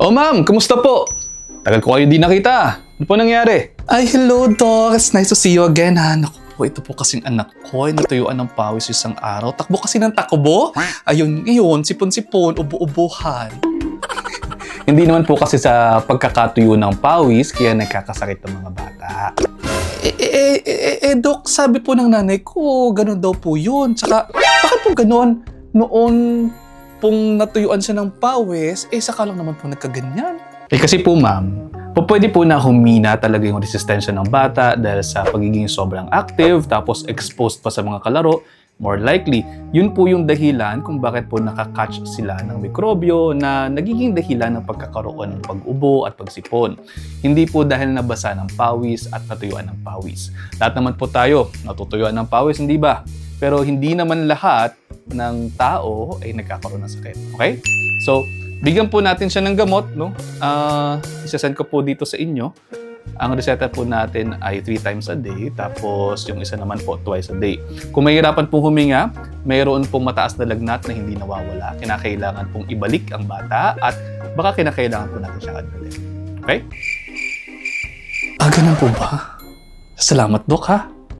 Oh ma'am, kumusta po? Tagal ko kayo di nakita. Ano po nangyari? Ay, hello Doc. It's nice to see you again ha. Naku po, ito po kasing anak ko. Natuyuan ng pawis isang araw. Takbo kasi ng takbo. Ayun, ngayon, sipon-sipon, ubo-ubuhan. Hindi naman po kasi sa pagkakatuyo ng pawis, kaya nagkakasakit ng mga bata. Doc, sabi po ng nanay ko, ganun daw po yun. Tsaka, bakit po ganun? Noon pong natuyuan siya ng pawis, saka lang naman po nagkaganyan. Kasi po ma'am, pwede po na humina talaga yung resistensya ng bata dahil sa pagiging sobrang active, tapos exposed pa sa mga kalaro. More likely, yun po yung dahilan kung bakit po nakakatch sila ng mikrobyo na nagiging dahilan ng pagkakaroon ng pag-ubo at pagsipon. Hindi po dahil nabasa ng pawis at natuyuan ng pawis. Lahat naman po tayo natutuyuan ng pawis, hindi ba? Pero hindi naman lahat ng tao ay nagkakaroon ng sakit. Okay? So, bigyan po natin siya ng gamot, no? Isasend ko po dito sa inyo. Ang reseta po natin ay 3 times a day, tapos yung isa naman po twice a day. Kung mahirapan pong huminga, mayroon pong mataas na lagnat na hindi nawawala. Kinakailangan pong ibalik ang bata at baka kinakailangan po natin siyang admitin. Okay? Ganun po ba? Salamat, Dok, ha?